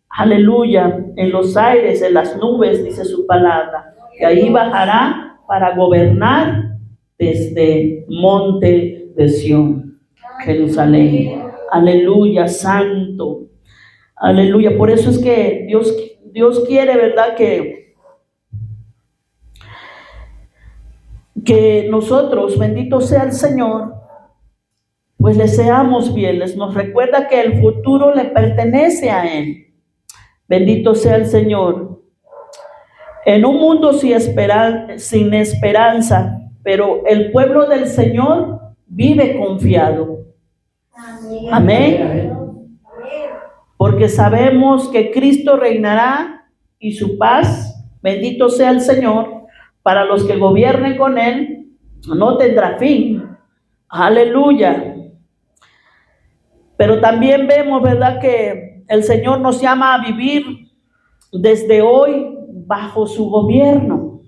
Aleluya. En los aires, en las nubes, dice su palabra. Y ahí bajará para gobernar desde monte de Sión, Jerusalén. Aleluya, santo. Aleluya. Por eso es que Dios quiere, ¿verdad?, que nosotros, bendito sea el Señor, pues le seamos fieles. Nos recuerda que el futuro le pertenece a Él. Bendito sea el Señor. En un mundo sin esperanza, pero el pueblo del Señor vive confiado. Amén. Amén. Porque sabemos que Cristo reinará y su paz, bendito sea el Señor, para los que gobiernen con Él, no tendrá fin. Aleluya. Pero también vemos, ¿verdad?, que el Señor nos llama a vivir desde hoy bajo su gobierno.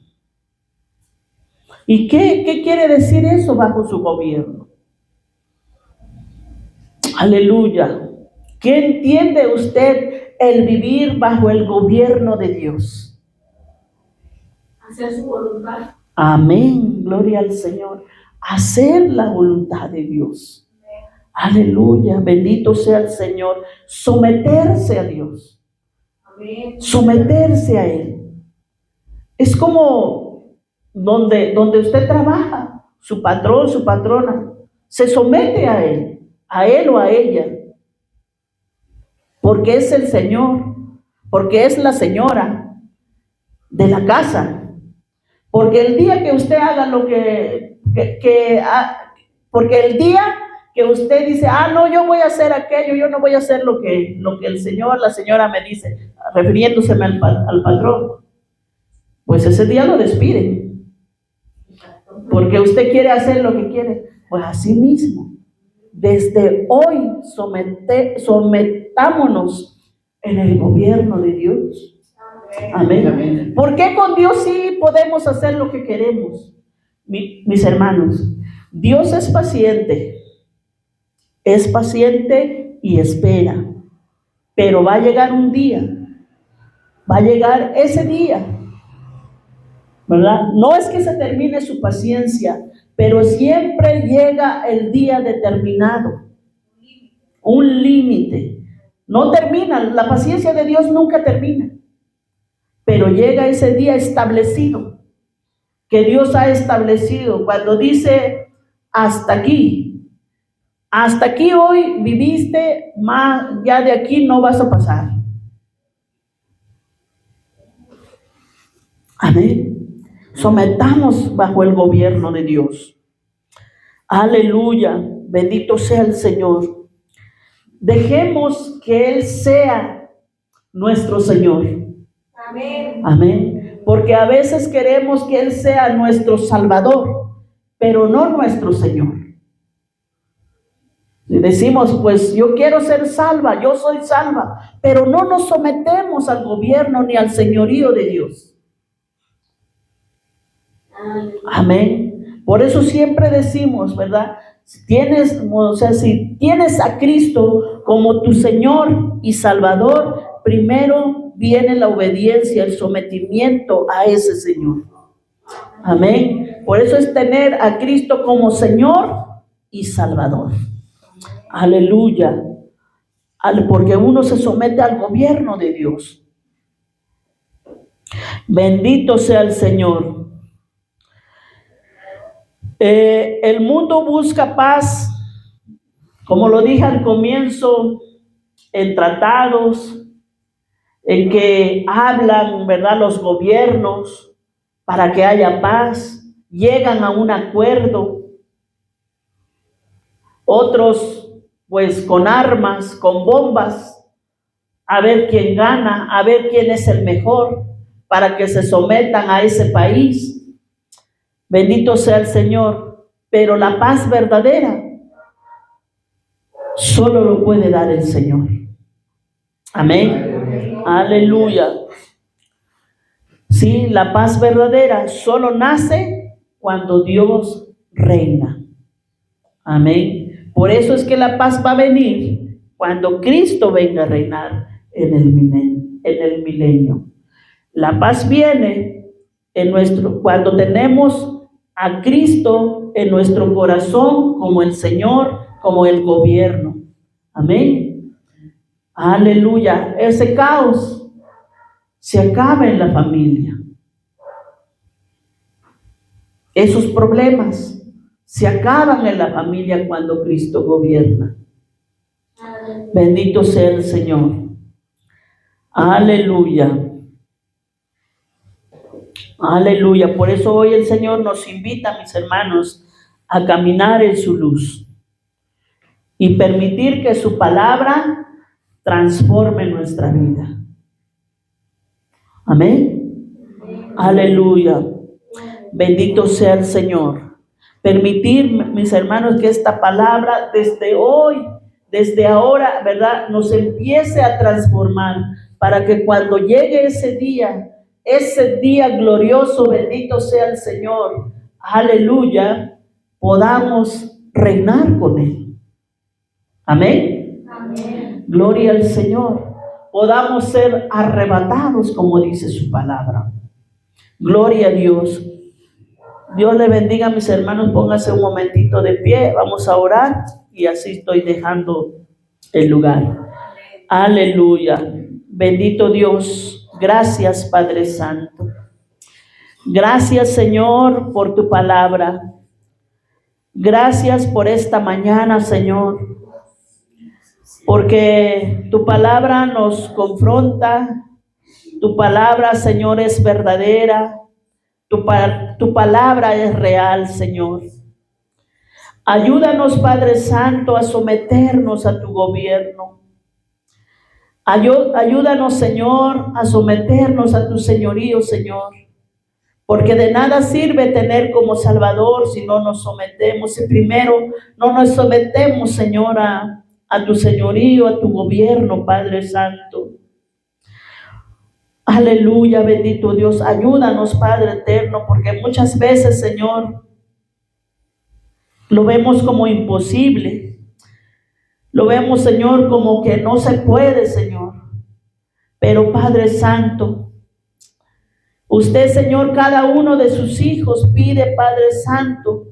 ¿Y qué quiere decir eso, bajo su gobierno? Aleluya. ¿Qué entiende usted el vivir bajo el gobierno de Dios? Hacer su voluntad. Amén, gloria al Señor. Hacer la voluntad de Dios. Aleluya, bendito sea el Señor. Someterse a Dios. Amén. Someterse a Él. Es como donde usted trabaja, su patrón, su patrona, se somete a él o a ella, porque es el Señor, porque es la señora de la casa. Porque el día que usted haga lo porque el día que usted dice, no, yo voy a hacer aquello, yo no voy a hacer lo que el señor, la señora me dice, refiriéndoseme al patrón, pues ese día lo despiden. Porque usted quiere hacer lo que quiere. Pues así mismo, desde hoy sometámonos en el gobierno de Dios. Amén. Amén. ¿Por qué con Dios sí podemos hacer lo que queremos? Mis hermanos, Dios es paciente y espera, pero va a llegar un día, va a llegar ese día, ¿verdad? No es que se termine su paciencia, pero siempre llega el día determinado, un límite. No termina, la paciencia de Dios nunca termina, pero llega ese día establecido, que Dios ha establecido, cuando dice, hasta aquí hoy viviste, más ya de aquí no vas a pasar. Amén. Sometamos bajo el gobierno de Dios. Aleluya, bendito sea el Señor. Dejemos que Él sea nuestro Señor. Amén. Amén. Porque a veces queremos que Él sea nuestro Salvador, pero no nuestro Señor. Y decimos, pues yo quiero ser salva, yo soy salva, pero no nos sometemos al gobierno ni al señorío de Dios. Amén. Por eso siempre decimos, ¿verdad? Si tienes a Cristo como tu Señor y Salvador, primero viene la obediencia, el sometimiento a ese Señor. Amén. Por eso es tener a Cristo como Señor y Salvador. Aleluya. Porque uno se somete al gobierno de Dios. Bendito sea el Señor. El mundo busca paz, como lo dije al comienzo, en tratados, en que hablan, ¿verdad?, los gobiernos para que haya paz, llegan a un acuerdo. Otros, pues, con armas, con bombas, a ver quién gana, a ver quién es el mejor, para que se sometan a ese país. Bendito sea el Señor, pero la paz verdadera solo lo puede dar el Señor. Amén. Aleluya. Sí, la paz verdadera solo nace cuando Dios reina. Amén. Por eso es que la paz va a venir cuando Cristo venga a reinar en el milenio. La paz viene cuando tenemos a Cristo en nuestro corazón como el Señor, como el gobierno. Amén. Aleluya. Ese caos se acaba en la familia. Esos problemas se acaban en la familia cuando Cristo gobierna. Bendito sea el Señor. Aleluya. Aleluya. Por eso hoy el Señor nos invita, mis hermanos, a caminar en su luz y permitir que su palabra transforme nuestra vida. Amén. Aleluya. Bendito sea el Señor. Permitir, mis hermanos, que esta palabra desde hoy, desde ahora, ¿verdad?, nos empiece a transformar para que cuando llegue ese día glorioso, bendito sea el Señor, aleluya, podamos reinar con Él. Amén. Gloria al Señor. Podamos ser arrebatados, como dice su palabra. Gloria a Dios. Dios le bendiga, mis hermanos. Pónganse un momentito de pie. Vamos a orar y así estoy dejando el lugar. Aleluya. Bendito Dios. Gracias, Padre Santo. Gracias, Señor, por tu palabra. Gracias por esta mañana, Señor, porque tu palabra nos confronta. Tu palabra, Señor, es verdadera. Tu palabra es real, Señor. Ayúdanos, Padre Santo, a someternos a tu gobierno. Ayúdanos, Señor, a someternos a tu señorío, Señor. Porque de nada sirve tener como Salvador si no nos sometemos. Si primero no nos sometemos, Señor, a tu señorío, a tu gobierno, Padre Santo. Aleluya, bendito Dios. Ayúdanos, Padre eterno, porque muchas veces, Señor, lo vemos como imposible. Lo vemos, Señor, como que no se puede, Señor. Pero, Padre Santo, usted, Señor, cada uno de sus hijos pide, Padre Santo,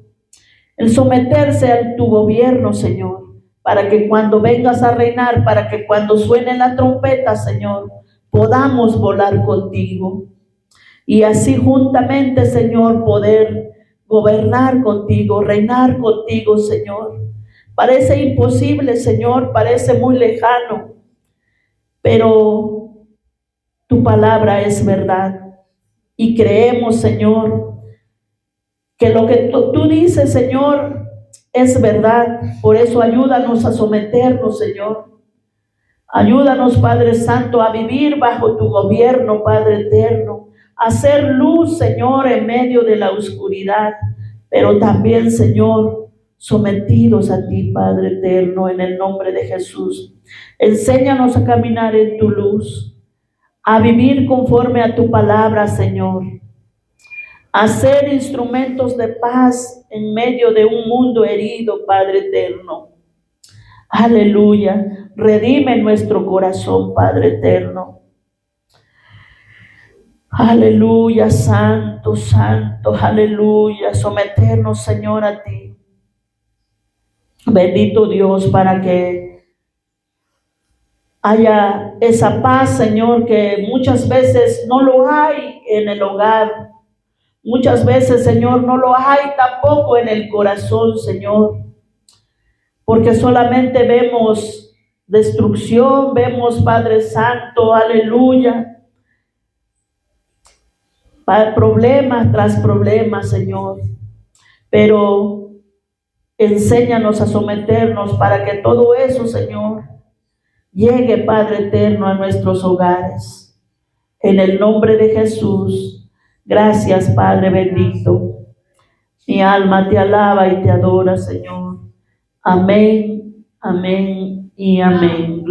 el someterse a tu gobierno, Señor, para que cuando vengas a reinar, para que cuando suene la trompeta, Señor, podamos volar contigo. Y así juntamente, Señor, poder gobernar contigo, reinar contigo, Señor. Parece imposible, Señor, parece muy lejano, pero tu palabra es verdad. Y creemos, Señor, que lo que tú dices, Señor, es verdad. Por eso ayúdanos a someternos, Señor. Ayúdanos, Padre Santo, a vivir bajo tu gobierno, Padre eterno. A hacer luz, Señor, en medio de la oscuridad. Pero también, Señor, sometidos a ti, Padre eterno, en el nombre de Jesús. Enséñanos a caminar en tu luz, a vivir conforme a tu palabra, Señor, a ser instrumentos de paz en medio de un mundo herido, Padre eterno. Aleluya. Redime nuestro corazón, Padre eterno. Aleluya, santo, santo, aleluya. Someternos, Señor, a ti. Bendito Dios, para que haya esa paz, Señor, que muchas veces no lo hay en el hogar. Muchas veces, Señor, no lo hay tampoco en el corazón, Señor. Porque solamente vemos destrucción, vemos, Padre Santo, aleluya, problemas tras problemas, Señor. Pero enséñanos a someternos para que todo eso, Señor, llegue, Padre eterno, a nuestros hogares. En el nombre de Jesús. Gracias, Padre bendito. Mi alma te alaba y te adora, Señor. Amén, amén y amén.